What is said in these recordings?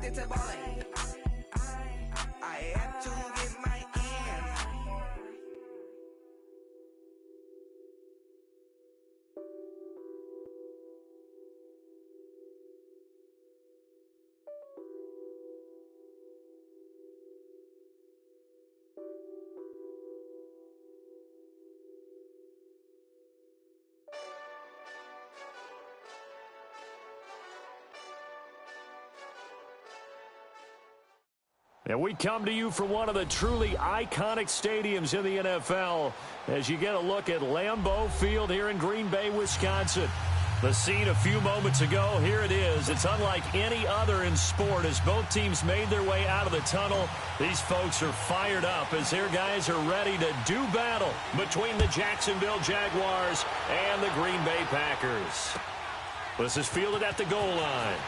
addicted to balling. I had to get my ends. And we come to you from one of the truly iconic stadiums in the NFL as you get a look at Lambeau Field here in Green Bay, Wisconsin. The scene a few moments ago, here it is. It's unlike any other in sport as both teams made their way out of the tunnel. These folks are fired up as their guys are ready to do battle between the Jacksonville Jaguars and the Green Bay Packers. This is fielded at the goal line.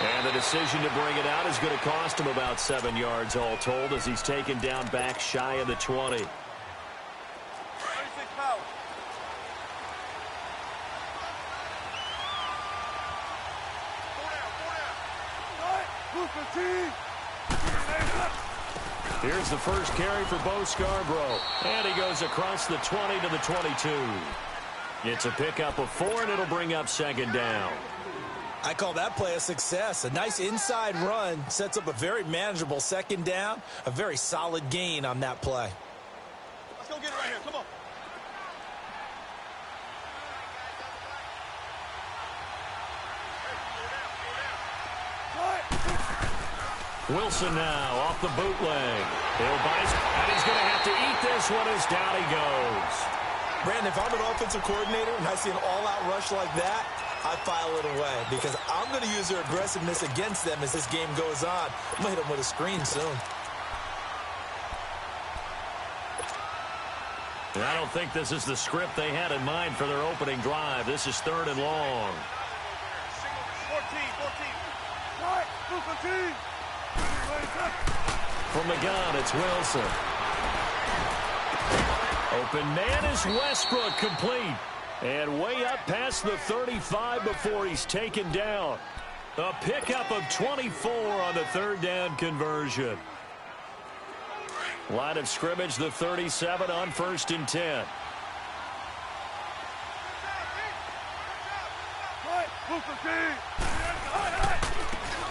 And the decision to bring it out is going to cost him about 7 yards all told as he's taken down back shy of the 20. Here's the first carry for Bo Scarborough. And he goes across the 20 to the 22. It's a pickup of 4, and it'll bring up second down. I call that play a success. A nice inside run sets up a very manageable second down. A very solid gain on that play. Let's go get it right here. Come on. Wilson now off the bootleg. He'll buy, and he's going to have to eat this one as down he goes. Brandon, if I'm an offensive coordinator and I see an all-out rush like that, I file it away because I'm going to use their aggressiveness against them as this game goes on. I'm going to hit them with a screen soon. And I don't think this is the script they had in mind for their opening drive. This is 3rd and long. 14. From the gun, it's Wilson. Open man is Westbrook, complete. And way up past the 35 before he's taken down. A pickup of 24 on the 3rd down conversion. Line of scrimmage, the 37 on 1st and 10.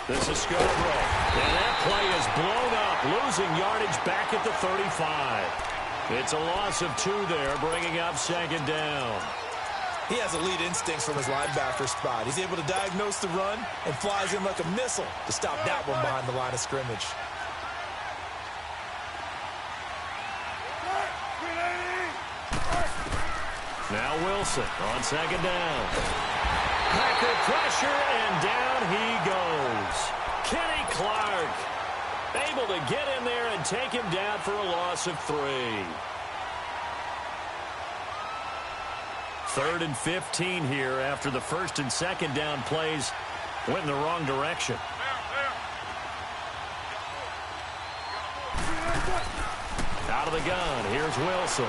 This is Scarborough. And that play is blown up, losing yardage back at the 35. It's a loss of 2 there, bringing up second down. He has elite instincts from his linebacker spot. He's able to diagnose the run and flies in like a missile to stop that one behind the line of scrimmage. Now Wilson on second down. Packer pressure, and down he goes. Kenny Clark able to get in there and take him down for a loss of 3. 3rd and 15 here after the 1st and 2nd down plays went in the wrong direction. Out of the gun, here's Wilson.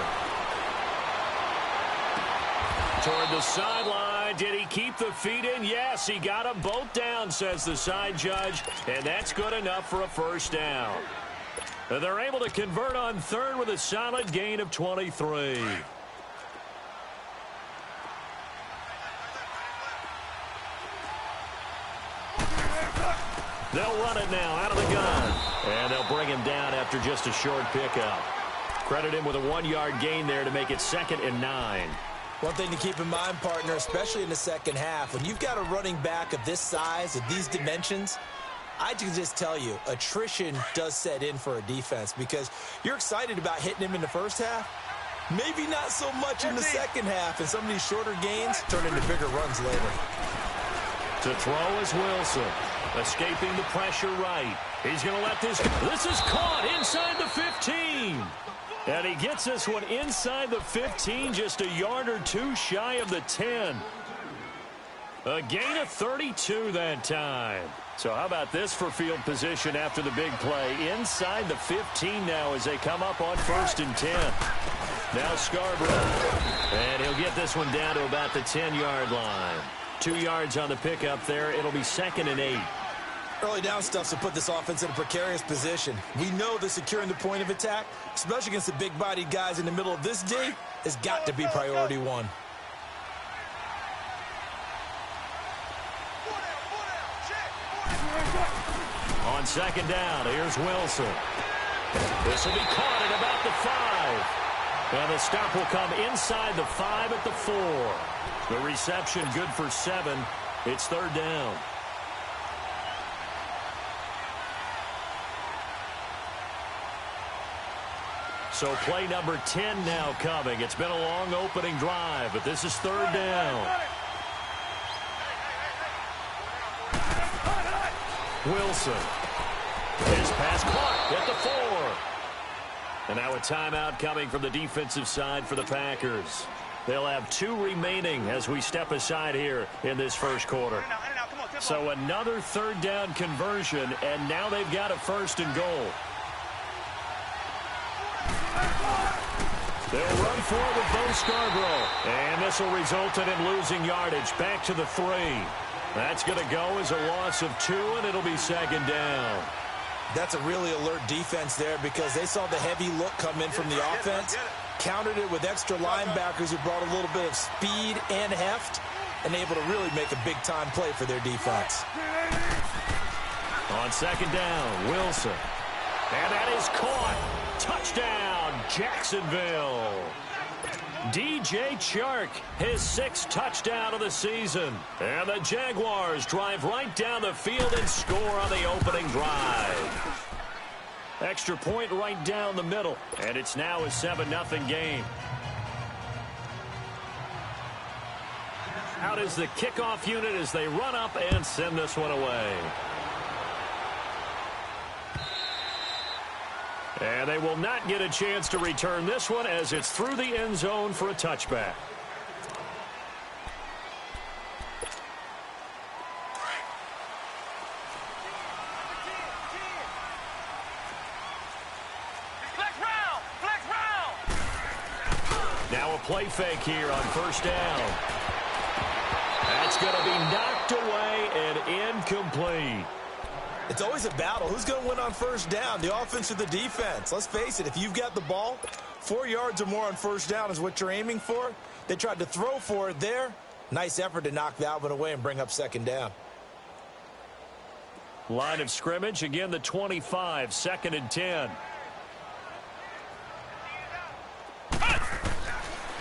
Toward the sideline, did he keep the feet in? Yes, he got them both down, says the side judge, and that's good enough for a 1st down. And they're able to convert on 3rd with a solid gain of 23. They'll run it now out of the gun. And they'll bring him down after just a short pickup. Credit him with a 1-yard gain there to make it 2nd and 9. One thing to keep in mind, partner, especially in the second half, when you've got a running back of this size, of these dimensions, I can just tell you, attrition does set in for a defense because you're excited about hitting him in the first half. Maybe not so much in the second half, and some of these shorter gains turn into bigger runs later. To throw is Wilson. Escaping the pressure right. He's going to let this. This is caught inside the 15. And he gets this one inside the 15, just a yard or 2 shy of the 10. A gain of 32 that time. So how about this for field position after the big play? Inside the 15 now as they come up on 1st and 10. Now Scarborough. And he'll get this one down to about the 10-yard line. 2 yards on the pickup there. It'll be 2nd and 8. Early down stuff to put this offense in a precarious position. We know that securing the point of attack, especially against the big-bodied guys in the middle of this D, has got to be priority one. On second down, here's Wilson. This will be caught at about the 5. And the stop will come inside the 5 at the 4. The reception good for 7. It's third down. So play number 10 now coming. It's been a long opening drive, but this is third down. Wilson. His pass caught at the 4. And now a timeout coming from the defensive side for the Packers. They'll have 2 remaining as we step aside here in this first quarter. So another third down conversion, and now they've got a first and goal. They'll run forward with Bo Scarborough. And this will result in him losing yardage back to the 3. That's going to go as a loss of 2, and it'll be second down. That's a really alert defense there because they saw the heavy look come in from the offense, countered it with extra linebackers who brought a little bit of speed and heft, and able to really make a big-time play for their defense. On second down, Wilson. And that is caught. Touchdown, Jacksonville. DJ Chark, his 6th touchdown of the season. And the Jaguars drive right down the field and score on the opening drive. Extra point right down the middle. And it's now a 7-0 game. Out is the kickoff unit as they run up and send this one away. And they will not get a chance to return this one as it's through the end zone for a touchback. Now a play fake here on first down. That's going to be knocked away and incomplete. It's always a battle. Who's going to win on first down, the offense or the defense? Let's face it, if you've got the ball, 4 yards or more on first down is what you're aiming for. They tried to throw for it there. Nice effort to knock that one away and bring up second down. Line of scrimmage, again the 25, 2nd and 10.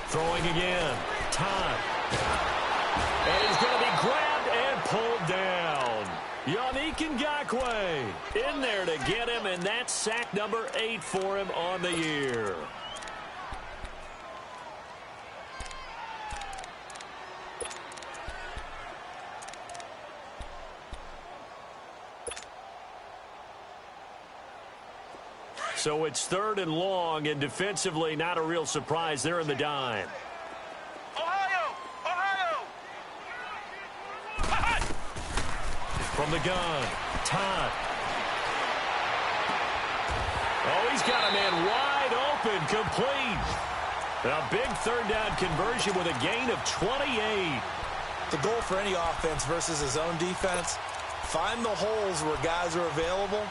Throwing again. Time. And he's going to be grabbed and pulled down. Yannick Ngakoue in there to get him, and that's sack number 8 for him on the year. So it's 3rd and long, and defensively not a real surprise. They're in the dime. From the gun, Todd. Oh, he's got a man wide open, complete. A big third down conversion with a gain of 28. The goal for any offense versus his own defense, find the holes where guys are available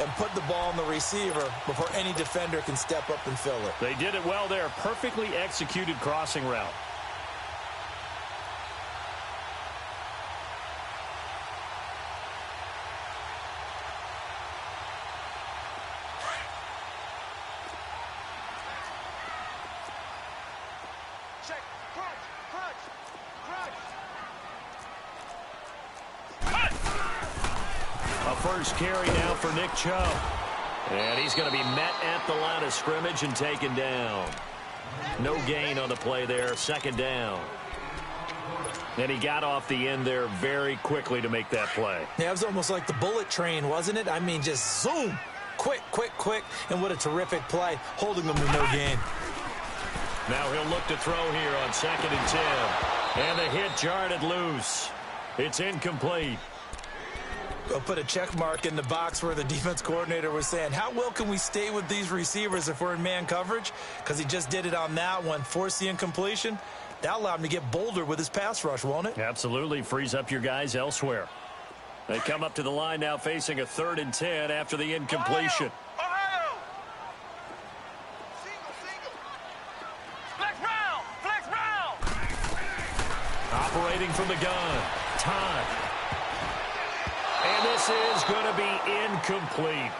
and put the ball on the receiver before any defender can step up and fill it. They did it well there. Perfectly executed crossing route. First carry now for Nick Chubb. And he's going to be met at the line of scrimmage and taken down. No gain on the play there. Second down. And he got off the end there very quickly to make that play. Yeah, it was almost like the bullet train, wasn't it? I mean, just zoom. Quick, quick, quick. And what a terrific play, holding them to no gain. Now he'll look to throw here on 2nd and 10. And the hit jarred it loose. It's incomplete. We'll put a check mark in the box where the defense coordinator was saying, how well can we stay with these receivers if we're in man coverage? Because he just did it on that one, forced the incompletion. That allowed him to get bolder with his pass rush, won't it? Absolutely. Frees up your guys elsewhere. They come up to the line now facing a 3rd and 10 after the incompletion. Ohio! Single. Flex round! Operating from the gun. Time. And this is going to be incomplete.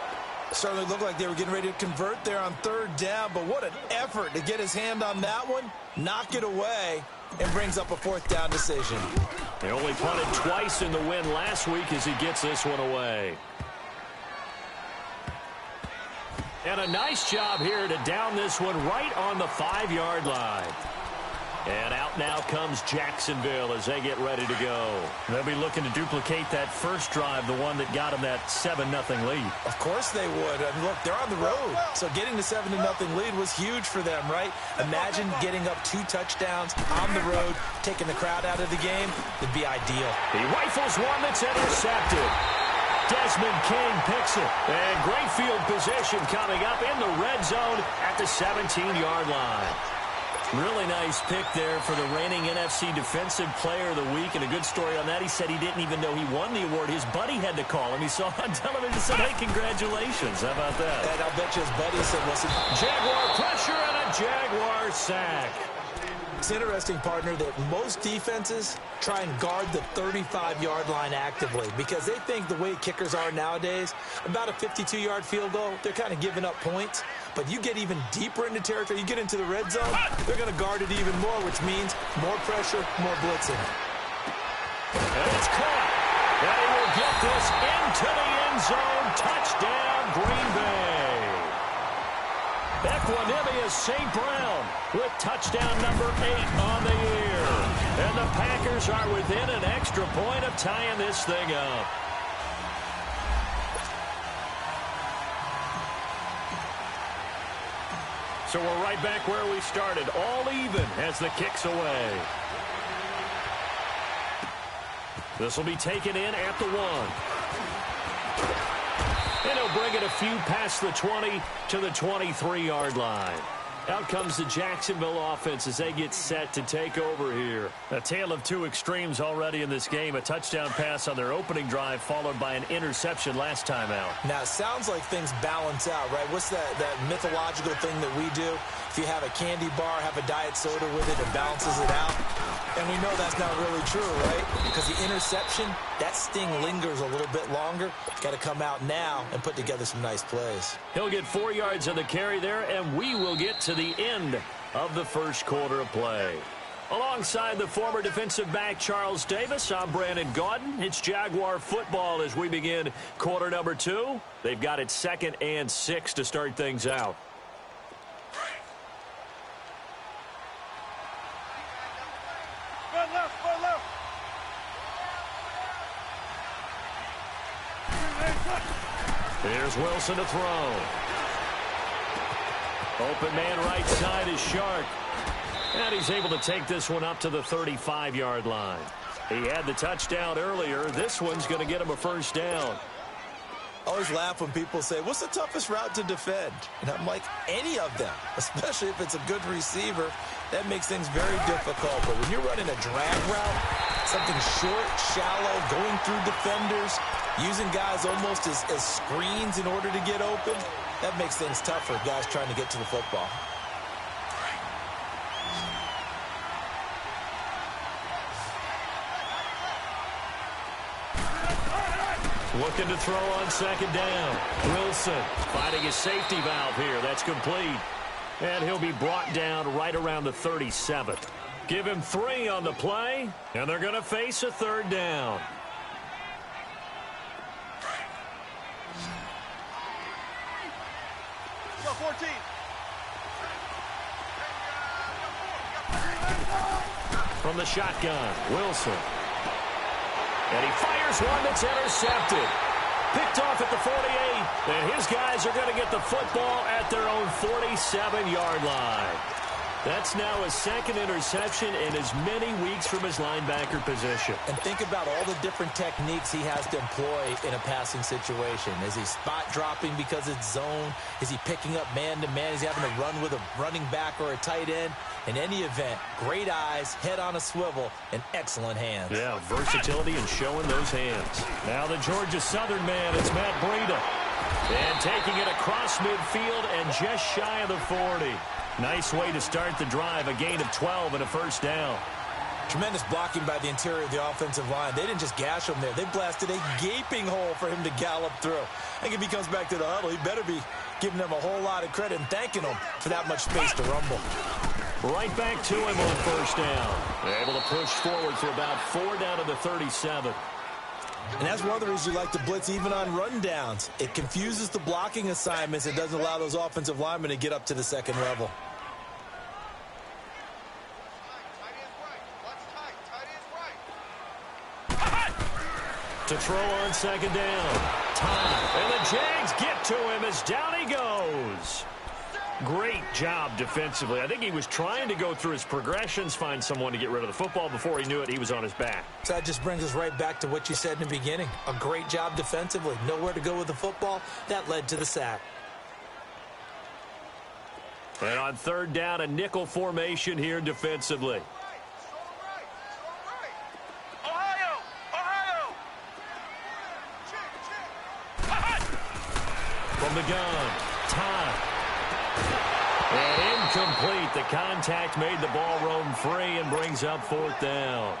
Certainly looked like they were getting ready to convert there on 3rd down, but what an effort to get his hand on that one, knock it away, and brings up a 4th down decision. They only punted twice in the win last week as he gets this one away. And a nice job here to down this one right on the 5-yard line. And out now comes Jacksonville as they get ready to go. They'll be looking to duplicate that first drive, the one that got them that 7-0 lead. Of course they would. And look, they're on the road. So getting the 7-0 lead was huge for them, right? Imagine getting up 2 touchdowns on the road, taking the crowd out of the game. It'd be ideal. He rifles one that's intercepted. Desmond King picks it. And great field position coming up in the red zone at the 17-yard line. Really nice pick there for the reigning NFC Defensive Player of the Week. And a good story on that, he said he didn't even know he won the award. His buddy had to call him. He saw on television and said, hey, congratulations. How about that? And I'll bet you his buddy said, listen, Jaguar pressure and a Jaguar sack. it's interesting, partner, that most defenses try and guard the 35-yard line actively because they think the way kickers are nowadays, about a 52-yard field goal, they're kind of giving up points. But you get even deeper into territory, you get into the red zone, they're going to guard it even more, which means more pressure, more blitzing. And it's caught. And he will get this into the end zone. Touchdown, Green Bay. Equanimous St. Brown with touchdown number 8 on the year. And the Packers are within an extra point of tying this thing up. So we're right back where we started, all even as the kick's away. This will be taken in at the 1. And he'll bring it a few past the 20 to the 23-yard line. Out comes the Jacksonville offense as they get set to take over here. A tale of two extremes already in this game. A touchdown pass on their opening drive followed by an interception last time out. Now, it sounds like things balance out, right? What's that mythological thing that we do? If you have a candy bar, have a diet soda with it, it balances it out. And we know that's not really true, right? Because the interception, that sting lingers a little bit longer. Got to come out now and put together some nice plays. He'll get 4 yards on the carry there, and we will get to the end of the first quarter of play. Alongside the former defensive back Charles Davis, I'm Brandon Gaudin. It's Jaguar football as we begin quarter number 2. They've got it 2nd and 6 to start things out. Run left. Here's Wilson to throw. Open man right side is Shark. And he's able to take this one up to the 35-yard line. He had the touchdown earlier. This one's going to get him a first down. I always laugh when people say, what's the toughest route to defend? And I'm like, any of them, especially if it's a good receiver. That makes things very difficult. But when you're running a drag route, something short, shallow, going through defenders, using guys almost as screens in order to get open, that makes things tough for guys trying to get to the football. Looking to throw on second down. Wilson finding his safety valve here. That's complete. And he'll be brought down right around the 37. Give him 3 on the play, and they're going to face a third down. Go 14. From the shotgun, Wilson. And he fires one that's intercepted. Picked off at the 48. And his guys are going to get the football at their own 47-yard line. That's now his second interception in as many weeks from his linebacker position. And think about all the different techniques he has to employ in a passing situation. Is he spot dropping because it's zone? Is he picking up man-to-man? Is he having to run with a running back or a tight end? In any event, great eyes, head on a swivel, and excellent hands. Yeah, versatility and showing those hands. Now the Georgia Southern man, it's Matt Breida. And taking it across midfield and just shy of the 40. Nice way to start the drive, a gain of 12 and a first down. Tremendous blocking by the interior of the offensive line. They didn't just gash him there. They blasted a gaping hole for him to gallop through. I think if he comes back to the huddle, he better be giving them a whole lot of credit and thanking them for that much space to rumble. Right back to him on first down. They're able to push forward for about 4 down to the 37. And that's one of the reasons you like to blitz even on rundowns. It confuses the blocking assignments. It doesn't allow those offensive linemen to get up to the second level. To throw on second down. Time. And the Jags get to him as down he goes. Great job defensively. I think he was trying to go through his progressions, find someone to get rid of the football. Before he knew it, he was on his back. So that just brings us right back to what you said in the beginning. A great job defensively. Nowhere to go with the football. That led to the sack. And on third down, a nickel formation here defensively. From the gun, time. And incomplete. The contact made the ball roam free and brings up fourth down.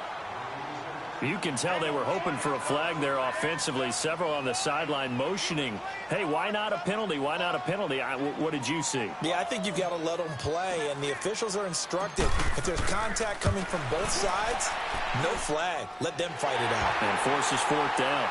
You can tell they were hoping for a flag there offensively. Several on the sideline motioning, hey, why not a penalty? Why not a penalty? What did you see? Yeah, I think you've got to let them play, and the officials are instructed. If there's contact coming from both sides, no flag. Let them fight it out. And forces fourth down.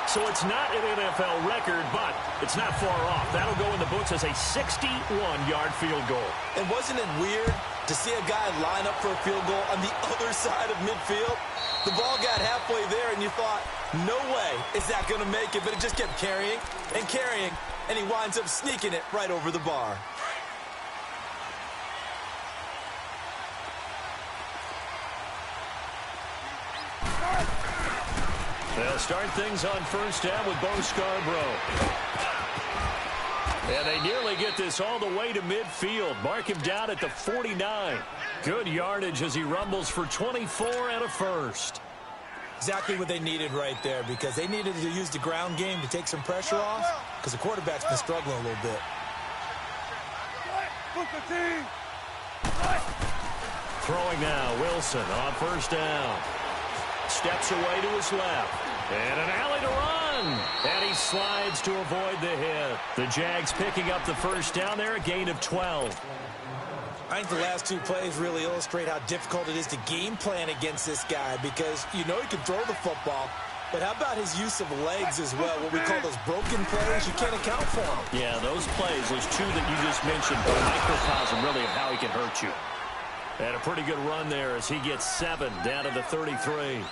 So it's not an NFL record, but it's not far off. That'll go in the books as a 61-yard field goal. And wasn't it weird to see a guy line up for a field goal on the other side of midfield? The ball got halfway there, and you thought, no way is that going to make it. But it just kept carrying, and he winds up sneaking it right over the bar. They'll start things on first down with Bo Scarborough. And they nearly get this all the way to midfield. Mark him down at the 49. Good yardage as he rumbles for 24 and a first. Exactly what they needed right there, because they needed to use the ground game to take some pressure off, because the quarterback's been struggling a little bit. Throwing now, Wilson on first down. Steps away to his left. And an alley to run. And he slides to avoid the hit. The Jags picking up the first down there, a gain of 12. I think the last two plays really illustrate how difficult it is to game plan against this guy, because you know he can throw the football, but how about his use of legs as well? What we call those broken plays, you can't account for them. Yeah, those plays, those two that you just mentioned, are a microcosm really of how he can hurt you. And a pretty good run there as he gets 7 down to the 33.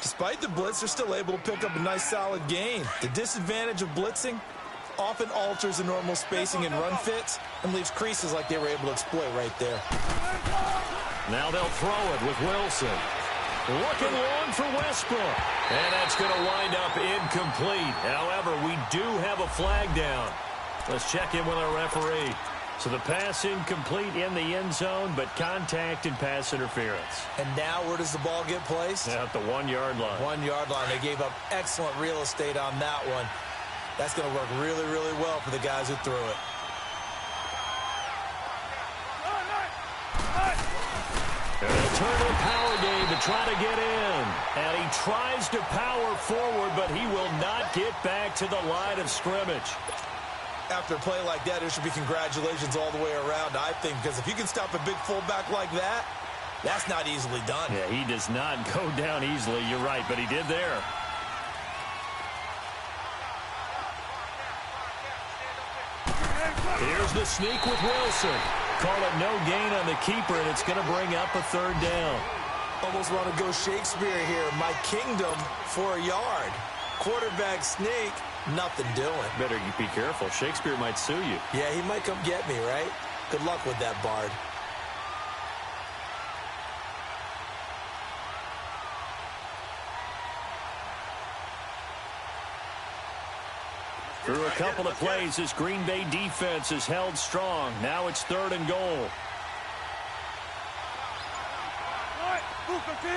Despite the blitz, they're still able to pick up a nice solid gain. The disadvantage of blitzing often alters the normal spacing and run fits and leaves creases like they were able to exploit right there. Now they'll throw it with Wilson. Looking long for Westbrook. And that's going to wind up incomplete. However, we do have a flag down. Let's check in with our referee. So the pass incomplete in the end zone, but contact and pass interference. And now where does the ball get placed? At the 1-yard line. 1-yard line. They gave up excellent real estate on that one. That's going to work really, really well for the guys who threw it. And they'll turn to a power game to try to get in. And he tries to power forward, but he will not get back to the line of scrimmage. After a play like that, there should be congratulations all the way around, I think, because if you can stop a big fullback like that, that's not easily done. Yeah, he does not go down easily. You're right, but he did there. Here's the sneak with Wilson. Call it no gain on the keeper, and it's going to bring up a third down. Almost want to go Shakespeare here. My kingdom for a yard. Quarterback sneak, nothing doing. Better be careful. Shakespeare might sue you. Yeah, he might come get me, right? Good luck with that, Bard. Through a couple of plays, this Green Bay defense is held strong. Now it's 3rd and goal. 14,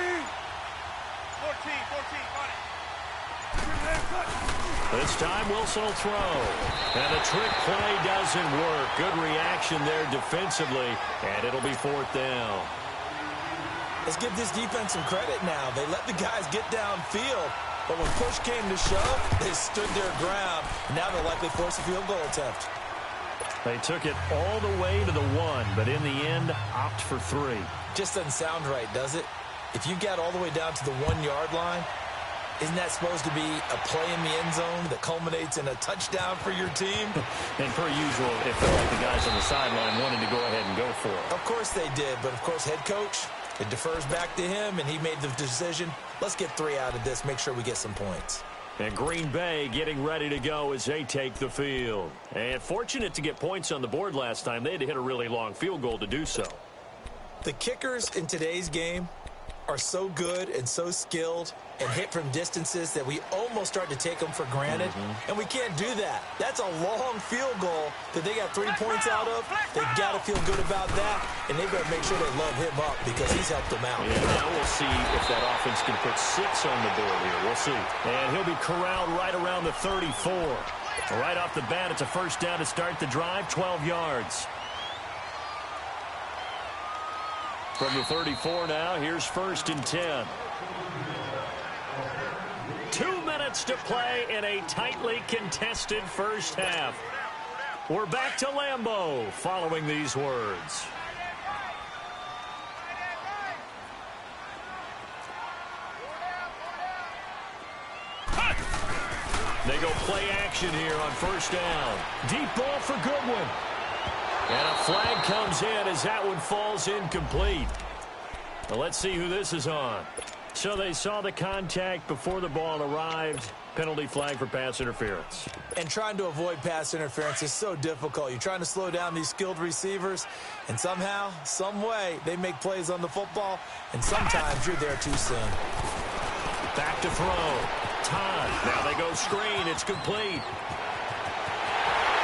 got it. This time Wilson will throw. And the trick play doesn't work. Good reaction there defensively. And it'll be 4th down. Let's give this defense some credit now. They let the guys get downfield. But when push came to shove, they stood their ground. Now they'll likely force a field goal attempt. They took it all the way to the 1, but in the end, opt for 3. Just doesn't sound right, does it? If you got all the way down to the 1-yard line, isn't that supposed to be a play in the end zone that culminates in a touchdown for your team? And per usual, it felt like the guys on the sideline wanted to go ahead and go for it. Of course they did, but of course head coach, it defers back to him, and he made the decision. Let's get 3 out of this, make sure we get some points. And Green Bay getting ready to go as they take the field. And fortunate to get points on the board last time. They had to hit a really long field goal to do so. The kickers in today's game are so good and so skilled and hit from distances that we almost start to take them for granted. And we can't do that. That's a long field goal that they got 3 points out of. They've got to feel good about that, and they better make sure they love him up because he's helped them out. Yeah, now we'll see if that offense can put 6 on the board here. We'll see. And he'll be corralled right around the 34. Right off the bat, it's a 1st down to start the drive, 12 yards. From the 34 now, here's 1st and 10. 2 minutes to play in a tightly contested first half. We're back to Lambeau following these words. They go play action here on 1st down. Deep ball for Goodwin. And a flag comes in as that one falls incomplete. Well, let's see who this is on. So they saw the contact before the ball arrived. Penalty flag for pass interference. And trying to avoid pass interference is so difficult. You're trying to slow down these skilled receivers, and somehow, some way, they make plays on the football, and sometimes you're there too soon. Back to throw. Todd. Now they go screen. It's complete.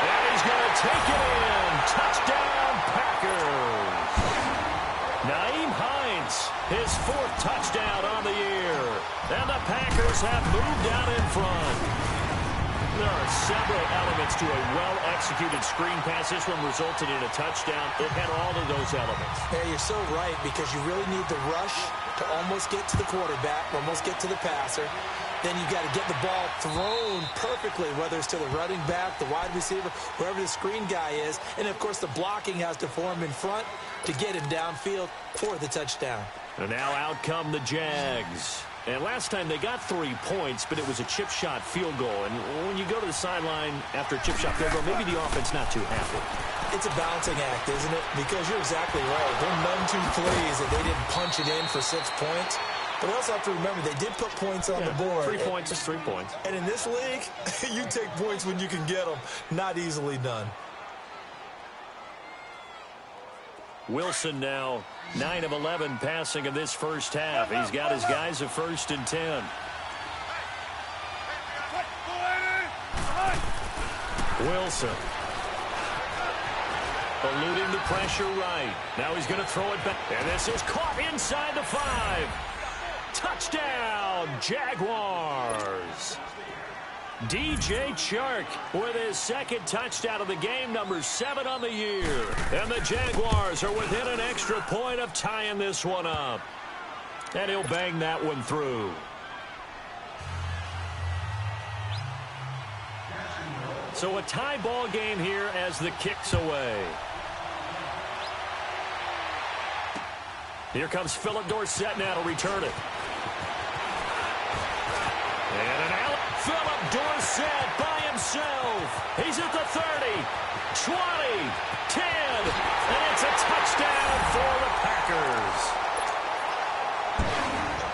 And he's going to take it in. Touchdown, Packers. Naeem Hines, his 4th touchdown on the year. And the Packers have moved out in front. There are several elements to a well-executed screen pass. This one resulted in a touchdown. It had all of those elements. Yeah, you're so right, because you really need the rush to almost get to the quarterback, almost get to the passer. Then you got to get the ball thrown perfectly, whether it's to the running back, the wide receiver, wherever the screen guy is. And, of course, the blocking has to form in front to get him downfield for the touchdown. And now out come the Jags. And last time they got 3 points, but it was a chip shot field goal. And when you go to the sideline after a chip shot field goal, maybe the offense not too happy. It's a balancing act, isn't it? Because you're exactly right. They're none too pleased that they didn't punch it in for 6 points. But we also have to remember they did put points on the board. 3 points is 3 points. And in this league, you take points when you can get them. Not easily done. Wilson now 9 of 11 passing in this first half. He's got his guys at 1st and 10. Wilson eluding the pressure right. Now he's going to throw it back. And this is caught inside the 5. Touchdown, Jaguars. DJ Chark with his 2nd touchdown of the game, number 7 on the year. And the Jaguars are within an extra point of tying this one up. And he'll bang that one through. So a tie ball game here as the kick's away. Here comes Philip Dorsett now to return it. And an out. Philip Dorsett by himself. He's at the 30, 20, 10, and it's a touchdown for the Packers.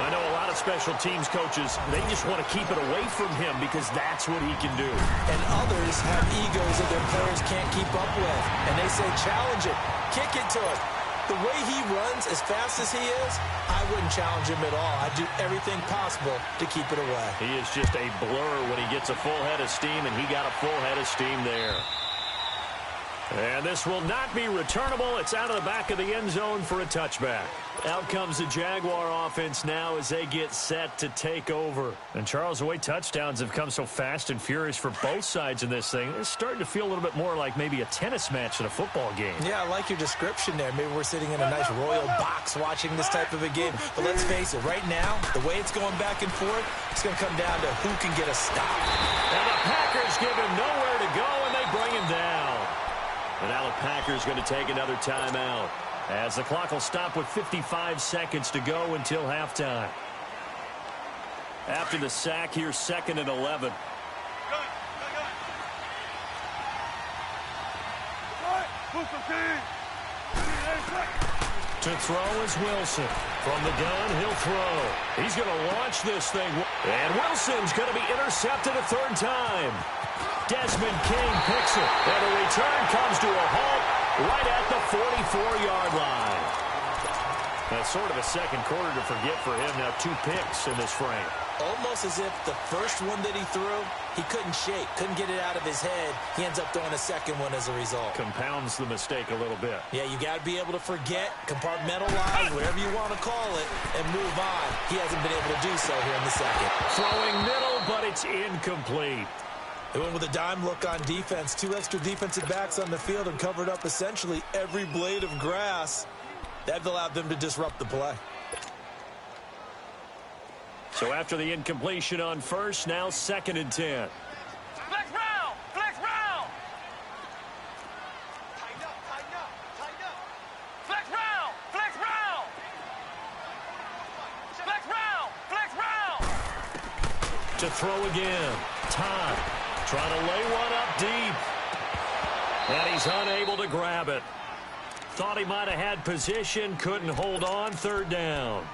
I know a lot of special teams coaches, they just want to keep it away from him because that's what he can do. And others have egos that their players can't keep up with. And they say, challenge it, kick it to him. the way he runs, as fast as he is, I wouldn't challenge him at all. I'd do everything possible to keep it away. He is just a blur when he gets a full head of steam, and he got a full head of steam there. And this will not be returnable. It's out of the back of the end zone for a touchback. Out comes the Jaguar offense now as they get set to take over. And Charles, the way touchdowns have come so fast and furious for both sides in this thing, it's starting to feel a little bit more like maybe a tennis match than a football game. Yeah, I like your description there. Maybe we're sitting in a nice royal box watching this type of a game. But let's face it, right now, the way it's going back and forth, it's going to come down to who can get a stop. And the Packers give him nowhere to go, and they bring him down. And now the Packers going to take another timeout, as the clock will stop with 55 seconds to go until halftime. After the sack, here's 2nd and 11. To throw is Wilson. From the gun, he'll throw. He's going to launch this thing. And Wilson's going to be intercepted a 3rd time. Desmond King picks it. And the return comes to a halt right at the 44-yard line. That's sort of a second quarter to forget for him. Now 2 picks in this frame. Almost as if the first one that he threw, he couldn't shake, couldn't get it out of his head. He ends up throwing a second one as a result. Compounds the mistake a little bit. Yeah, you got to be able to forget, compartmentalize, whatever you want to call it, and move on. He hasn't been able to do so here in the second. Throwing middle, but it's incomplete. They went with a dime look on defense. 2 extra defensive backs on the field and covered up essentially every blade of grass. That allowed them to disrupt the play. So after the incompletion on first, now 2nd and 10. Flex round! Flex round! Tighten up, tighten up, tighten up. Flex round! Flex round! Flex round! Flex round! To throw again. Todd trying to lay one up deep. And he's unable to grab it. Thought he might have had position, couldn't hold on, 3rd down.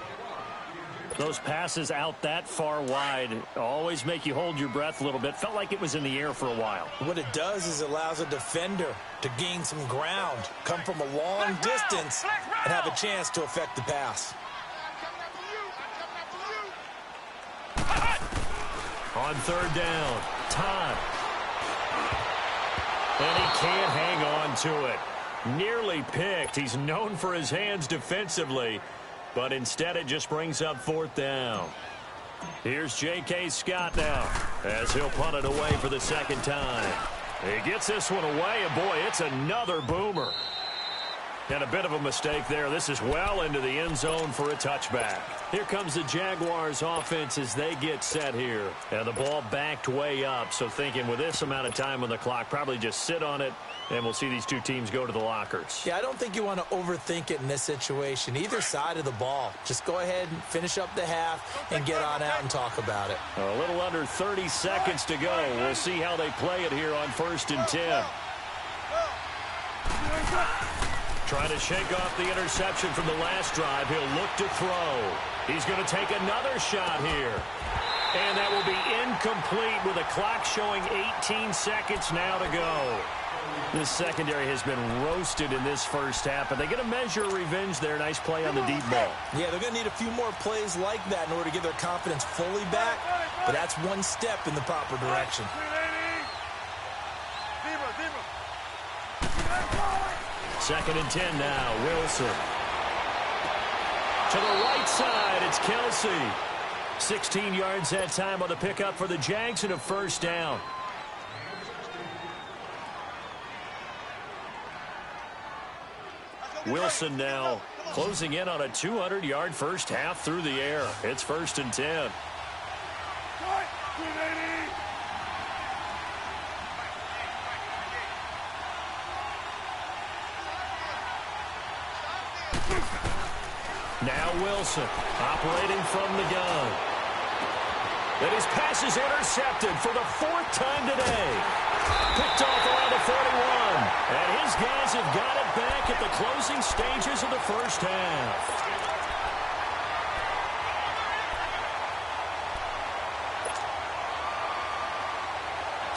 Those passes out that far wide always make you hold your breath a little bit. Felt like it was in the air for a while. What it does is it allows a defender to gain some ground, come from a long distance, and have a chance to affect the pass. On 3rd down, Todd. And he can't hang on to it. Nearly picked. He's known for his hands defensively, but instead it just brings up 4th down. Here's J.K. Scott now, as he'll punt it away for the 2nd time. He gets this one away, and boy, it's another boomer. And a bit of a mistake there. This is well into the end zone for a touchback. Here comes the Jaguars offense as they get set here. And the ball backed way up, so thinking with this amount of time on the clock, probably just sit on it, and we'll see these 2 teams go to the lockers. Yeah, I don't think you want to overthink it in this situation. Either side of the ball. Just go ahead and finish up the half and get on out and talk about it. A little under 30 seconds to go. We'll see how they play it here on 1st and 10. Trying to shake off the interception from the last drive. He'll look to throw. He's going to take another shot here. And that will be incomplete with a clock showing 18 seconds now to go. This secondary has been roasted in this first half, but they get a measure of revenge there. Nice play on the deep ball. Yeah, they're going to need a few more plays like that in order to get their confidence fully back, but that's one step in the proper direction. 2nd and 10 now, Wilson. To the right side, it's Kelsey. 16 yards that time on the pickup for the Jags and a 1st down. Wilson now closing in on a 200-yard first half through the air. It's 1st and 10. Now Wilson operating from the gun. And his pass is intercepted for the 4th time today. Picked off around the 41. And his guys have got it back at the closing stages of the first half.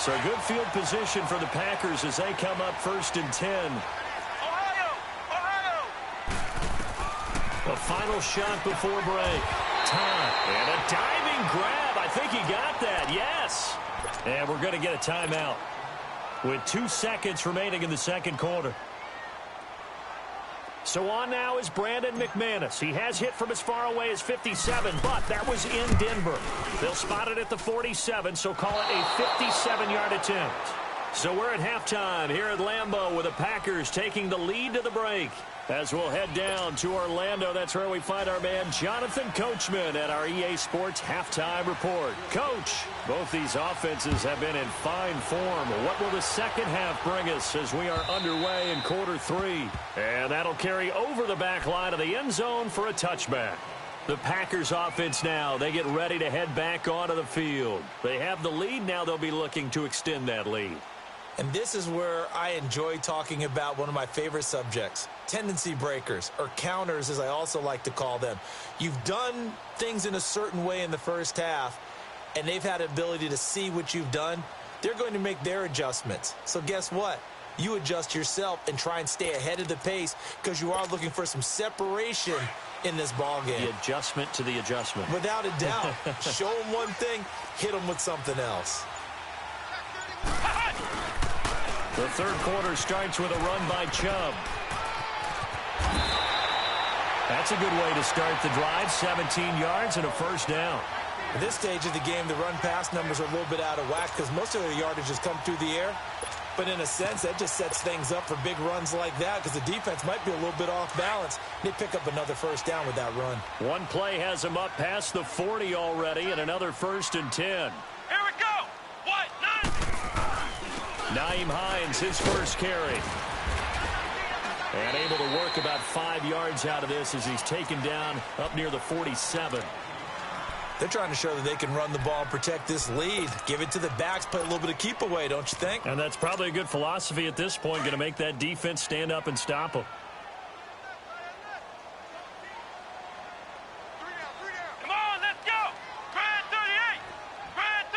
So a good field position for the Packers as they come up 1st and 10. Ohio! Ohio! The final shot before break. Time. And a diving grab. I think he got that. Yes. And we're going to get a timeout with 2 seconds remaining in the second quarter. So on now is Brandon McManus. He has hit from as far away as 57, but that was in Denver. They'll spot it at the 47, so call it a 57-yard attempt. So we're at halftime here at Lambeau with the Packers taking the lead to the break. As we'll head down to Orlando, that's where we find our man Jonathan Coachman at our EA Sports Halftime Report. Coach, both these offenses have been in fine form. What will the second half bring us as we are underway in quarter 3? And that'll carry over the back line of the end zone for a touchback. The Packers offense now, they get ready to head back onto the field. They have the lead, now they'll be looking to extend that lead. And this is where I enjoy talking about one of my favorite subjects, tendency breakers, or counters as I also like to call them. You've done things in a certain way in the first half, and they've had the ability to see what you've done. They're going to make their adjustments. So guess what? You adjust yourself and try and stay ahead of the pace because you are looking for some separation in this ball game. The adjustment to the adjustment. Without a doubt. Show them one thing, hit them with something else. The third quarter starts with a run by Chubb. That's a good way to start the drive. 17 yards and a first down. At this stage of the game, the run-pass numbers are a little bit out of whack because most of their yardage has come through the air. But in a sense, that just sets things up for big runs like that because the defense might be a little bit off balance. They pick up another first down with that run. One play has them up past the 40 already and another 1st and 10. Here we go. What? None. Nyheim Hines, his first carry. And able to work about 5 yards out of this as he's taken down up near the 47. They're trying to show that they can run the ball and protect this lead. Give it to the backs, play a little bit of keep away, don't you think? And that's probably a good philosophy at this point, going to make that defense stand up and stop them. Come on, let's go. Grand 38. Grand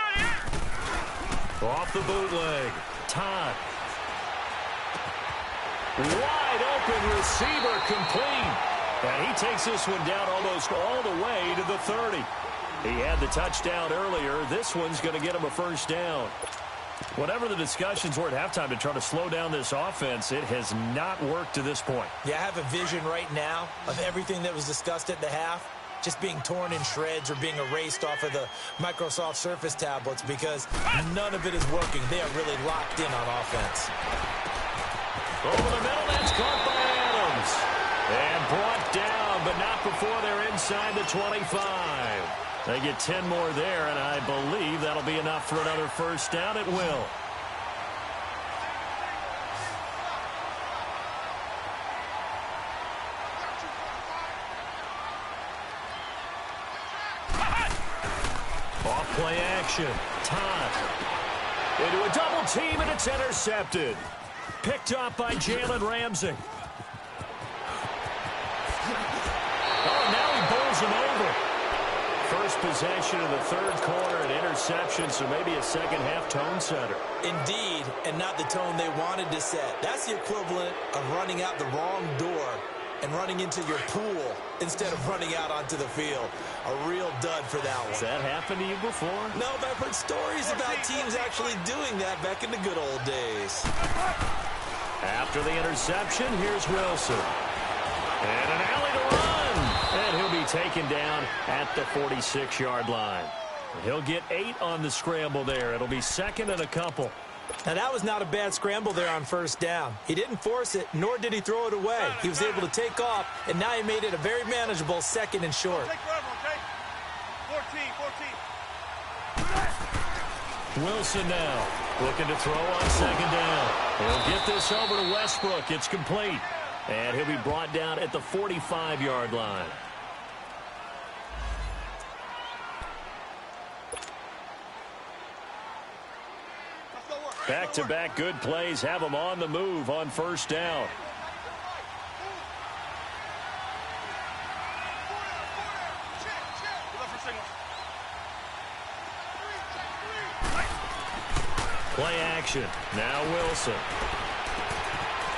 38. Off the bootleg. Todd. Wide open receiver complete. And he takes this one down almost all the way to the 30. He had the touchdown earlier. This one's going to get him a first down. Whatever the discussions were at halftime to try to slow down this offense, it has not worked to this point. Yeah, I have a vision right now of everything that was discussed at the half just being torn in shreds or being erased off of the Microsoft Surface tablets because none of it is working. They are really locked in on offense. Over the middle, that's caught by Adams. And brought down, but not before they're inside the 25. They get 10 more there, and I believe that'll be enough for another first down. It will. Off play action. Todd. Into a double team, and it's intercepted. Picked up by Jalen Ramsey. Oh, now he bowls him over. First possession of the third quarter, an interception, so maybe a second-half tone setter. Indeed, and not the tone they wanted to set. That's the equivalent of running out the wrong door and running into your pool instead of running out onto the field. A real dud for that one. Has that happened to you before? No, but I've heard stories about teams actually doing that back in the good old days. After the interception, here's Wilson. And an alley to run. And he'll be taken down at the 46-yard line. He'll get 8 on the scramble there. It'll be second and a couple. Now, that was not a bad scramble there on first down. He didn't force it, nor did he throw it away. He was able to take off, and now he made it a very manageable 2nd and short. Take forever, okay? 14. Wilson now looking to throw on second down. He'll get this over to Westbrook. It's complete. And he'll be brought down at the 45-yard line. Back-to-back good plays have them on the move on first down. Play action. Now Wilson.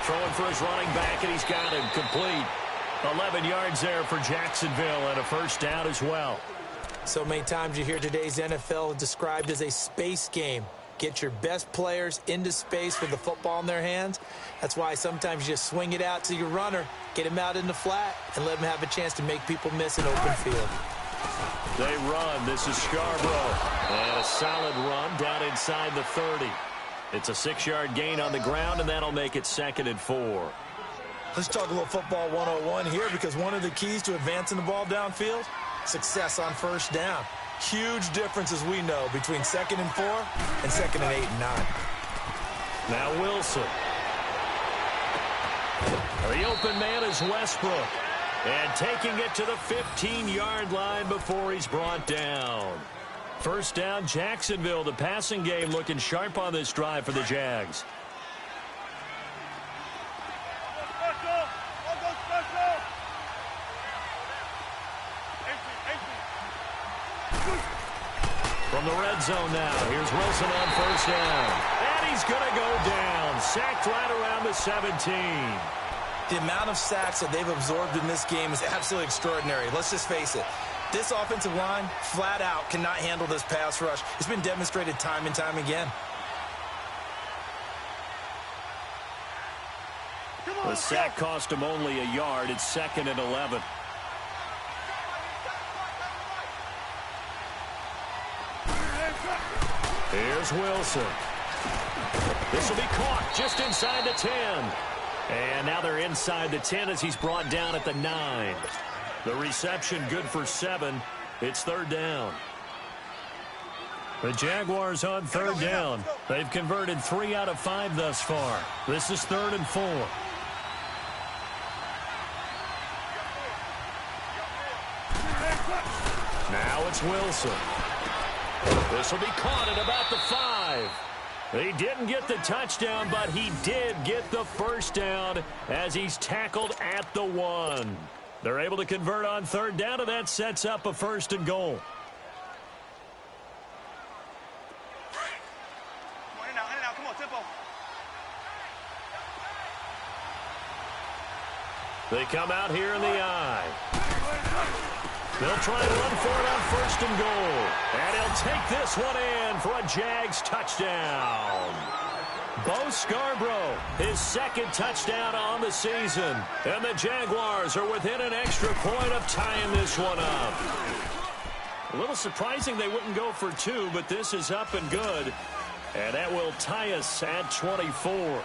Throwing for his running back, and he's got him complete. 11 yards there for Jacksonville and a first down as well. So many times you hear today's NFL described as a space game. Get your best players into space with the football in their hands. That's why sometimes you just swing it out to your runner, get him out in the flat, and let him have a chance to make people miss an open field. They run. This is Scarborough. And a solid run down inside the 30. It's a 6-yard gain on the ground, and that'll make it 2nd and 4. Let's talk a little football 101 here, because one of the keys to advancing the ball downfield, success on first down. Huge difference, as we know, between 2nd and 4 and 2nd and 8 and 9. Now Wilson. The open man is Westbrook. And taking it to the 15-yard line before he's brought down. First down, Jacksonville. The passing game looking sharp on this drive for the Jags. From the red zone now, here's Wilson on first down. And he's going to go down. Sacked right around the 17. The amount of sacks that they've absorbed in this game is absolutely extraordinary. Let's just face it. This offensive line, flat out, cannot handle this pass rush. It's been demonstrated time and time again. The sack cost him only a yard. It's 2nd and 11. Here's Wilson. This will be caught just inside the 10. And now they're inside the 10 as he's brought down at the 9. The reception good for 7. It's 3rd down. The Jaguars on 3rd down. They've converted 3 out of 5 thus far. This is 3rd and 4. Now it's Wilson. This will be caught at about the 5. He didn't get the touchdown, but he did get the first down as he's tackled at the 1. They're able to convert on 3rd down, and that sets up a 1st and goal. Come on, tempo. They come out here in the eye. They'll try and run for it on 1st and goal. And he'll take this one in for a Jags touchdown. Bo Scarborough, his 2nd touchdown on the season. And the Jaguars are within an extra point of tying this one up. A little surprising they wouldn't go for 2, but this is up and good. And that will tie us at 24.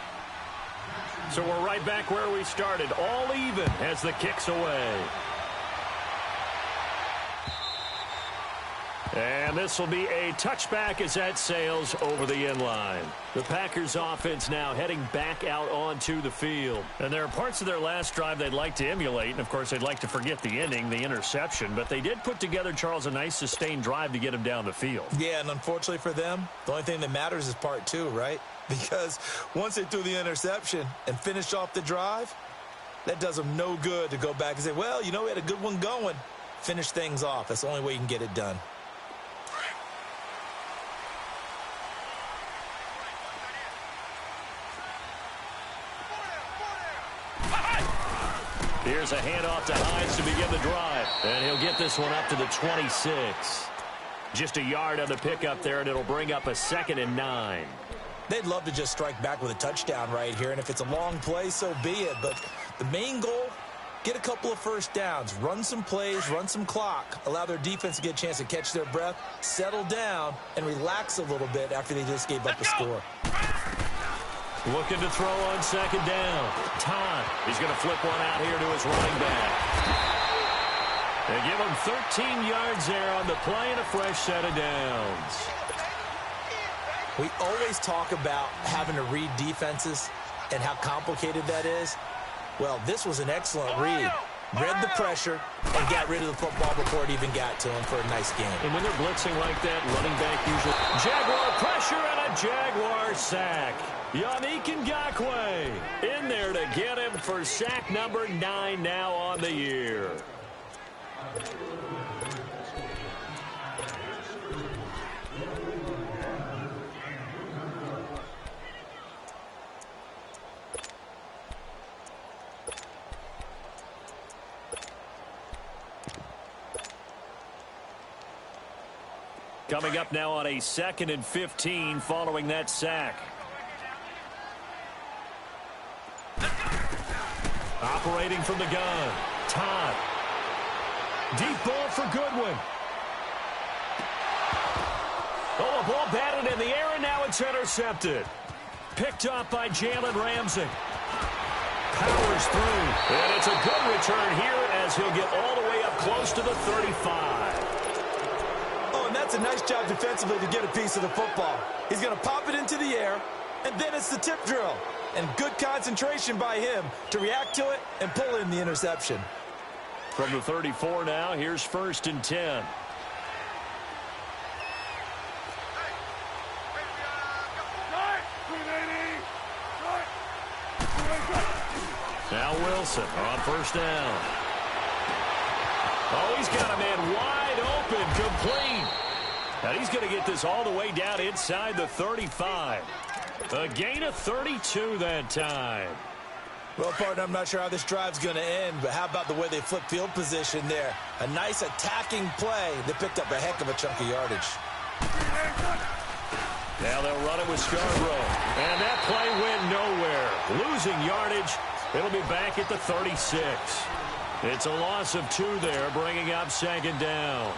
So we're right back where we started, all even as the kick's away. And this will be a touchback as that sails over the end line. The Packers offense now heading back out onto the field. And there are parts of their last drive they'd like to emulate. And, of course, they'd like to forget the ending, the interception. But they did put together, Charles, a nice sustained drive to get him down the field. Yeah, and unfortunately for them, the only thing that matters is part 2, right? Because once they threw the interception and finished off the drive, that does them no good to go back and say, well, you know, we had a good one going. Finish things off. That's the only way you can get it done. Here's a handoff to Hines to begin the drive. And he'll get this one up to the 26. Just a yard on the pickup there, and it'll bring up a 2nd and 9. They'd love to just strike back with a touchdown right here, and if it's a long play, so be it. But the main goal, get a couple of first downs, run some plays, run some clock, allow their defense to get a chance to catch their breath, settle down, and relax a little bit after they just gave up a score. Looking to throw on 2nd down. Todd, he's going to flip one out here to his running back. They give him 13 yards there on the play and a fresh set of downs. We always talk about having to read defenses and how complicated that is. Well, this was an excellent read. Read the pressure and got rid of the football before it even got to him for a nice game. And when they're blitzing like that, running back usually... Jaguar pressure and a Jaguar sack. Yannick Ngakoue in there to get him for sack number 9 now on the year. Coming up now on a 2nd and 15 following that sack. Operating from the gun. Todd. Deep ball for Goodwin. Oh, a ball batted in the air, and now it's intercepted. Picked up by Jalen Ramsey. Powers through, and it's a good return here as he'll get all the way up close to the 35. Oh, and that's a nice job defensively to get a piece of the football. He's going to pop it into the air, and then it's the tip drill. And good concentration by him to react to it and pull in the interception. From the 34 now, here's 1st and 10. Now Wilson on 1st down. Oh, he's got a man wide open, complete. And he's going to get this all the way down inside the 35. A gain of 32 that time. Well, partner, I'm not sure how this drive's going to end, but how about the way they flip field position there? A nice attacking play that picked up a heck of a chunk of yardage. Now they'll run it with Scarborough. And that play went nowhere. Losing yardage. It'll be back at the 36. It's a loss of 2 there, bringing up 2nd down.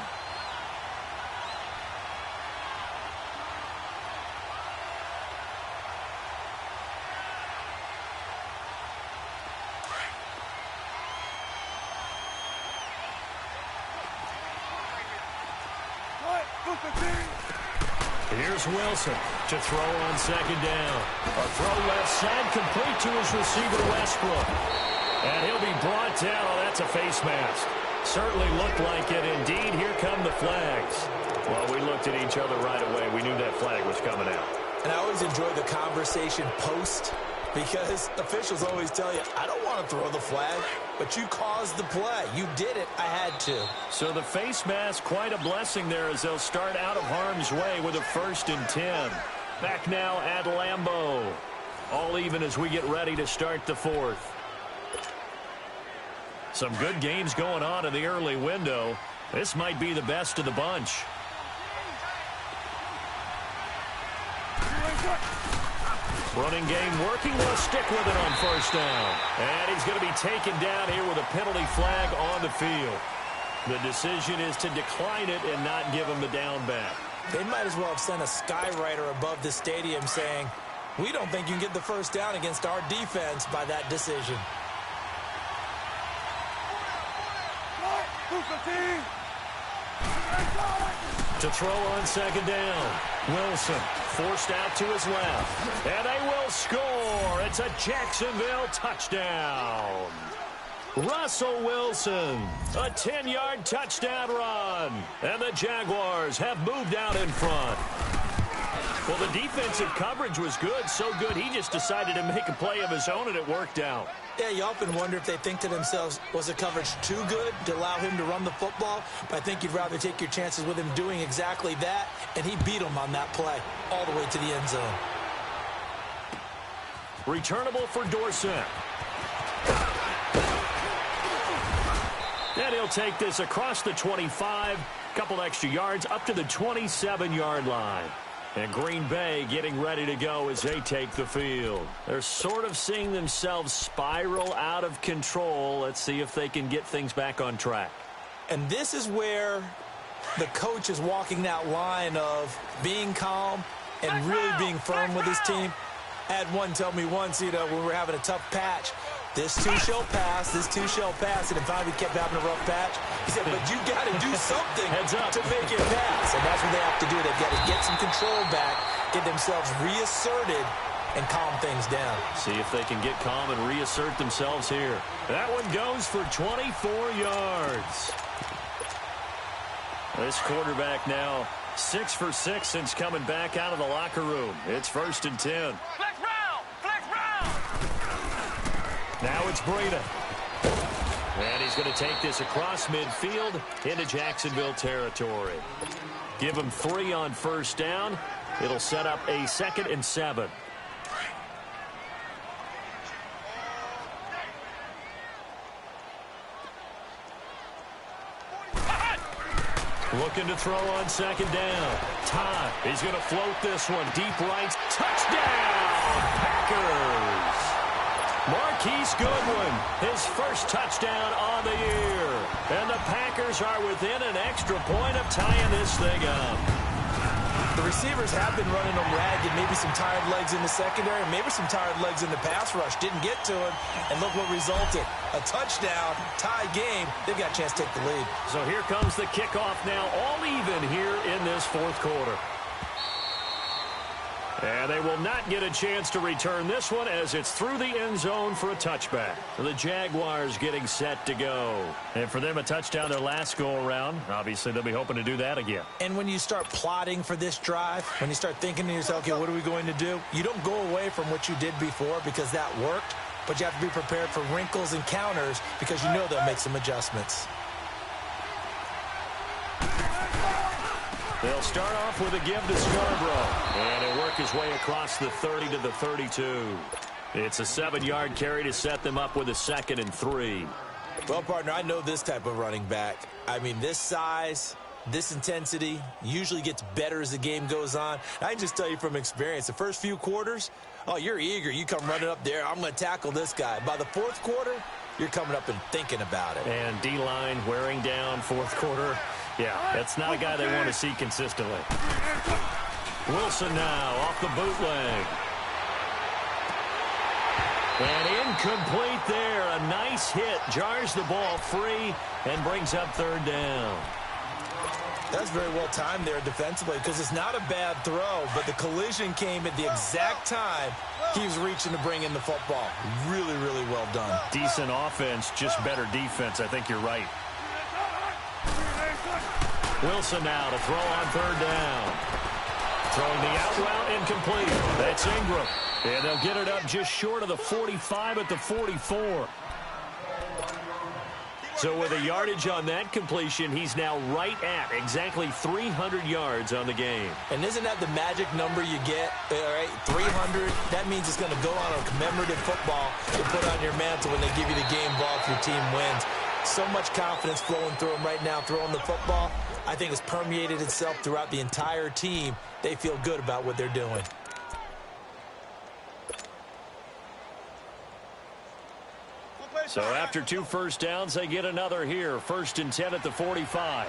Here's Wilson to throw on 2nd down. A throw left side complete to his receiver Westbrook. And he'll be brought down. Oh, that's a face mask. Certainly looked like it. Indeed, here come the flags. Well, we looked at each other right away. We knew that flag was coming out. And I always enjoy the conversation post because officials always tell you, I don't want to throw the flag, but you caused the play. You did it. I had to. So the face mask, quite a blessing there as they'll start out of harm's way with a 1st and 10. Back now at Lambeau. All even as we get ready to start the 4th. Some good games going on in the early window. This might be the best of the bunch. Running game working. We'll stick with it on 1st down. And he's going to be taken down here with a penalty flag on the field. The decision is to decline it and not give him the down back. They might as well have sent a skywriter above the stadium saying, we don't think you can get the 1st down against our defense by that decision. To throw on 2nd down. Wilson forced out to his left. And they will score. It's a Jacksonville touchdown. Russell Wilson, a 10-yard touchdown run. And the Jaguars have moved out in front. Well, the defensive coverage was good, so good he just decided to make a play of his own, and it worked out. Yeah, you often wonder if they think to themselves, was the coverage too good to allow him to run the football? But I think you'd rather take your chances with him doing exactly that, and he beat him on that play all the way to the end zone. Returnable for Dorsett. And he'll take this across the 25, couple extra yards up to the 27-yard line. And Green Bay getting ready to go as they take the field. They're sort of seeing themselves spiral out of control. Let's see if they can get things back on track. And this is where the coach is walking that line of being calm and really being firm with his team. I had one tell me once, when we were having a tough patch, this too shall pass, this too shall pass, and if finally we kept having a rough patch, he said, but you got to do something to make it pass. And that's what they have to do. They've got to get some control back, get themselves reasserted, and calm things down. See if they can get calm and reassert themselves here. That one goes for 24 yards. This quarterback now 6 for 6 since coming back out of the locker room. It's 1st and 10. Flex round! Flex round! Now it's Breida. And he's going to take this across midfield into Jacksonville territory. Give him 3 on 1st down. It'll set up a 2nd and 7. Looking to throw on second down. Todd, he's going to float this one. Deep right. Touchdown, Packers. Marquise Goodwin, his first touchdown on the year. And the Packers are within an extra point of tying this thing up. The receivers have been running them ragged. Maybe some tired legs in the secondary, maybe some tired legs in the pass rush. Didn't get to him, and look what resulted. A touchdown, tie game. They've got a chance to take the lead. So here comes the kickoff now, all even here in this fourth quarter. And they will not get a chance to return this one as it's through the end zone for a touchback. So the Jaguars getting set to go. And for them, a touchdown their last go-around. Obviously, they'll be hoping to do that again. And when you start plotting for this drive, when you start thinking to yourself, okay, what are we going to do? You don't go away from what you did before because that worked, but you have to be prepared for wrinkles and counters because you know they'll make some adjustments. They'll start off with a give to Scarborough. And he'll work his way across the 30 to the 32. It's a 7-yard carry to set them up with a 2nd and 3. Well, partner, I know this type of running back. I mean, this size, this intensity usually gets better as the game goes on. I can just tell you from experience, the first few quarters, oh, you're eager. You come running up there. I'm going to tackle this guy. By the fourth quarter, you're coming up and thinking about it. And D-line wearing down fourth quarter. Yeah, that's not a guy they want to see consistently. Wilson now off the bootleg. And incomplete there. A nice hit. Jars the ball free and brings up 3rd down. That's very well timed there defensively because it's not a bad throw, but the collision came at the exact time he was reaching to bring in the football. Really, really well done. Decent offense, just better defense. I think you're right. Wilson now to throw on 3rd down. Throwing the out route incomplete. That's Ingram. And they'll get it up just short of the 45 at the 44. So with a yardage on that completion, he's now right at exactly 300 yards on the game. And isn't that the magic number you get? All right, 300. That means it's going to go on a commemorative football to put on your mantle when they give you the game ball if your team wins. So much confidence flowing through him right now, throwing the football. I think it's permeated itself throughout the entire team. They feel good about what they're doing. So after 2 first downs, they get another here. 1st and 10 at the 45.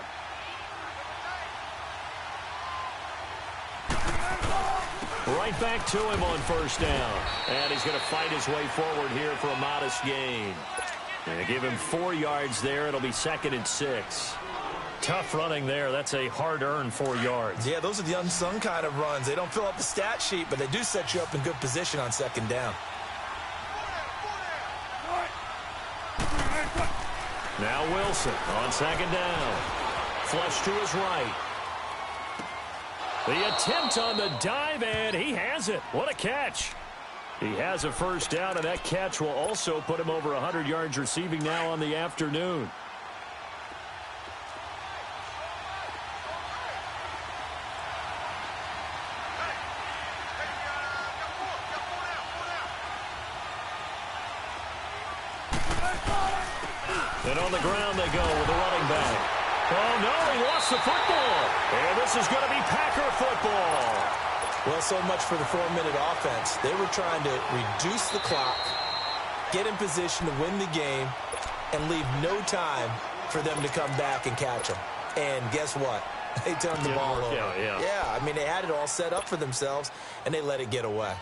Right back to him on 1st down. And he's going to fight his way forward here for a modest gain. And give him 4 yards there. It'll be 2nd and 6. Tough running there. That's a hard-earned 4 yards. Yeah, those are the unsung kind of runs. They don't fill up the stat sheet, but they do set you up in good position on 2nd down. Now Wilson on 2nd down. Flush to his right. The attempt on the dive, and he has it. What a catch. He has a 1st down, and that catch will also put him over 100 yards receiving now on the afternoon. And on the ground they go with the running back. Oh, no, he lost the football. And this is going to be Packer football. Well, so much for the 4-minute offense. They were trying to reduce the clock, get in position to win the game, and leave no time for them to come back and catch them. And guess what? They turned the ball over. Yeah, I mean, they had it all set up for themselves, and they let it get away.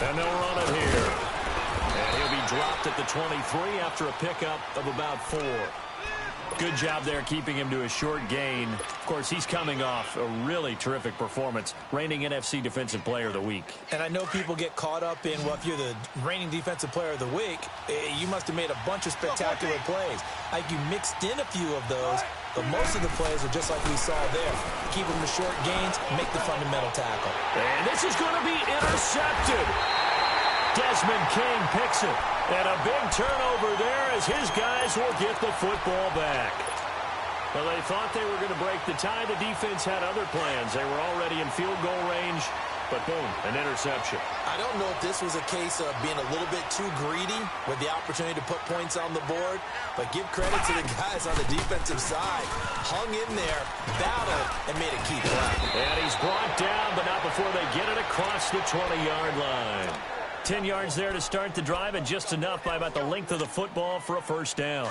And they'll run it here. And he'll be dropped at the 23 after a pickup of about 4. Good job there keeping him to a short gain. Of course, he's coming off a really terrific performance, reigning NFC Defensive Player of the Week. And I know people get caught up in, well, if you're the reigning Defensive Player of the Week, you must have made a bunch of spectacular plays. Like you mixed in a few of those, but most of the plays are just like we saw there. Keep them to short gains, make the fundamental tackle. And this is going to be intercepted. Desmond King picks it. And a big turnover there as his guys will get the football back. Well, they thought they were going to break the tie. The defense had other plans. They were already in field goal range, but boom, an interception. I don't know if this was a case of being a little bit too greedy with the opportunity to put points on the board, but give credit to the guys on the defensive side. Hung in there, battled, and made a key play. And he's brought down, but not before they get it across the 20-yard line. 10 yards there to start the drive, and just enough by about the length of the football for a first down.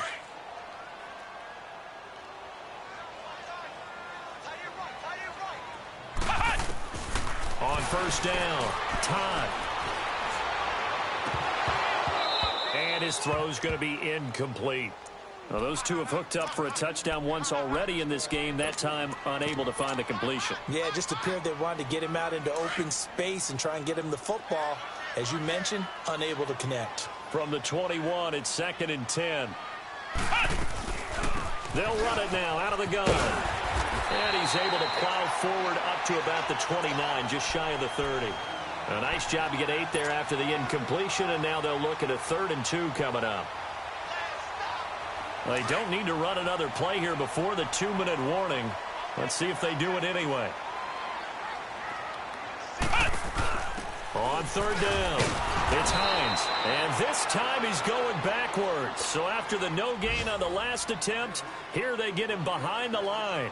On first down, Todd. And his throw's going to be incomplete. Well, those two have hooked up for a touchdown once already in this game, that time unable to find the completion. Yeah, it just appeared they wanted to get him out into open space and try and get him the football. As you mentioned, unable to connect. From the 21, it's 2nd and 10. They'll run it now out of the gun. And he's able to plow forward up to about the 29, just shy of the 30. A nice job to get 8 there after the incompletion, and now they'll look at a 3rd and 2 coming up. They don't need to run another play here before the 2-minute warning. Let's see if they do it anyway. On 3rd down, it's Hines. And this time he's going backwards. So after the no gain on the last attempt, here they get him behind the line.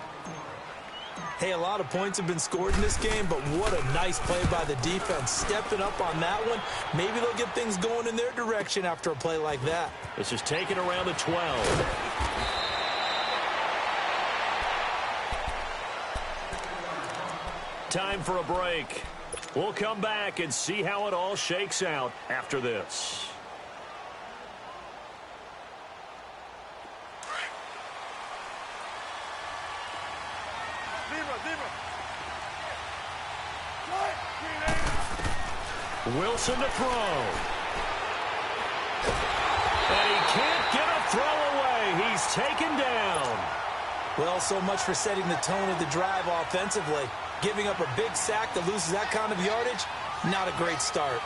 Hey, a lot of points have been scored in this game, but what a nice play by the defense. Stepping up on that one. Maybe they'll get things going in their direction after a play like that. This is taken around the 12. Time for a break. We'll come back and see how it all shakes out after this. Wilson to throw. And he can't get a throw away. He's taken down. Well, so much for setting the tone of the drive offensively. Giving up a big sack that loses that kind of yardage, not a great start.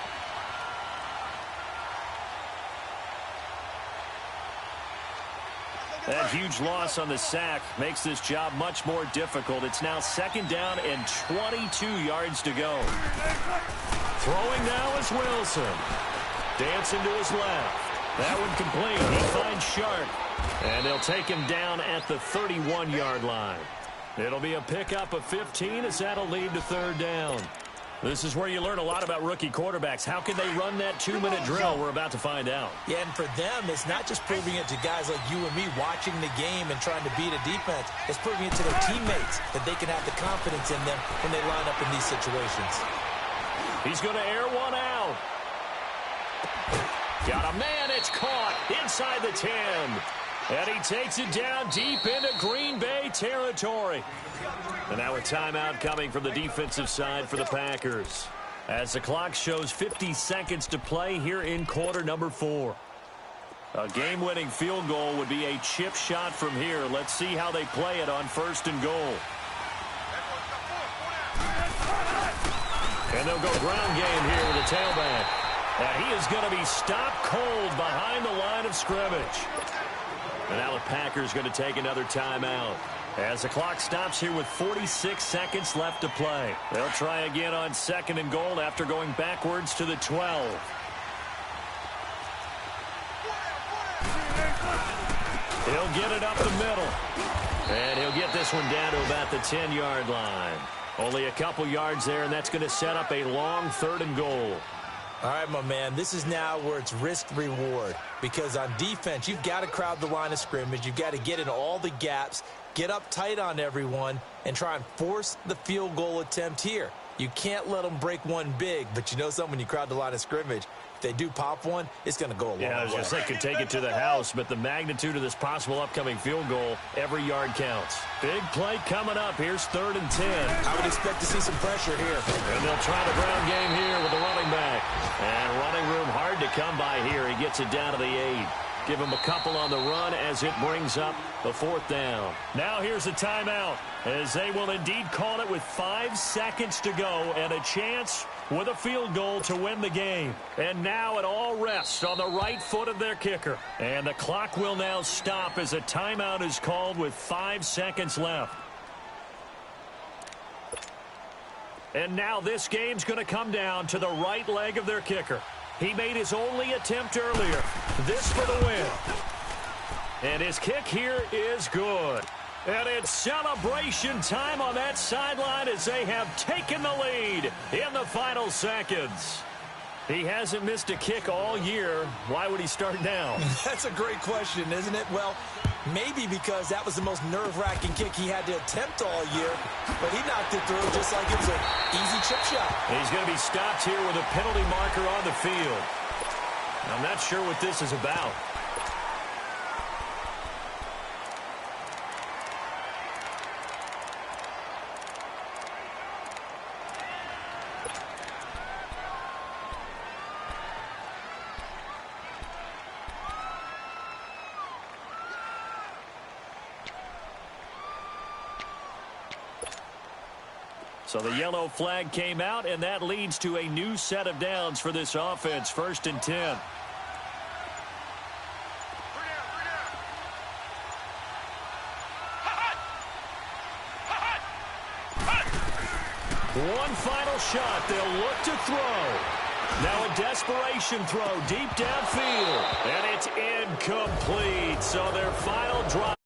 That huge loss on the sack makes this job much more difficult. It's now 2nd down and 22 yards to go. Throwing now is Wilson. Dancing to his left. That one complete. He finds Sharp. And they'll take him down at the 31-yard line. It'll be a pickup of 15 as that'll lead to 3rd down. This is where you learn a lot about rookie quarterbacks. How can they run that 2-minute drill? We're about to find out. Yeah, and for them, it's not just proving it to guys like you and me watching the game and trying to beat a defense. It's proving it to their teammates that they can have the confidence in them when they line up in these situations. He's going to air one out. Got a man. It's caught inside the 10. And he takes it down deep into Green Bay territory. And now a timeout coming from the defensive side for the Packers. As the clock shows 50 seconds to play here in quarter number 4. A game-winning field goal would be a chip shot from here. Let's see how they play it on 1st and goal. And they'll go ground game here with a tailback. And he is going to be stopped cold behind the line of scrimmage. And now the Packers going to take another timeout. As the clock stops here with 46 seconds left to play. They'll try again on 2nd and goal after going backwards to the 12. He'll get it up the middle. And he'll get this one down to about the 10-yard line. Only a couple yards there, and that's going to set up a long 3rd and goal. All right, my man, this is now where it's risk-reward. Because on defense, you've got to crowd the line of scrimmage. You've got to get in all the gaps, get up tight on everyone, and try and force the field goal attempt here. You can't let them break one big, but you know something, when you crowd the line of scrimmage, if they do pop one, it's going to go a long way. Yeah, I was going to say, could take it to the house, but the magnitude of this possible upcoming field goal, every yard counts. Big play coming up. Here's 3rd and 10. I would expect to see some pressure here. And they'll try the ground game here with the running back. And running room hard to come by here. He gets it down to the 8. Give him a couple on the run as it brings up the fourth down. Now here's a timeout as they will indeed call it with 5 seconds to go and a chance with a field goal to win the game. And now it all rests on the right foot of their kicker. And the clock will now stop as a timeout is called with 5 seconds left. And now this game's going to come down to the right leg of their kicker. He made his only attempt earlier. This for the win. And his kick here is good. And it's celebration time on that sideline as they have taken the lead in the final seconds. He hasn't missed a kick all year. Why would he start now? That's a great question, isn't it? Well, maybe because that was the most nerve-wracking kick he had to attempt all year, but he knocked it through just like it was an easy chip shot. He's going to be stopped here with a penalty marker on the field. I'm not sure what this is about. So the yellow flag came out, and that leads to a new set of downs for this offense. 1st and 10. One final shot. They'll look to throw. Now a desperation throw deep downfield. And it's incomplete. So their final drive.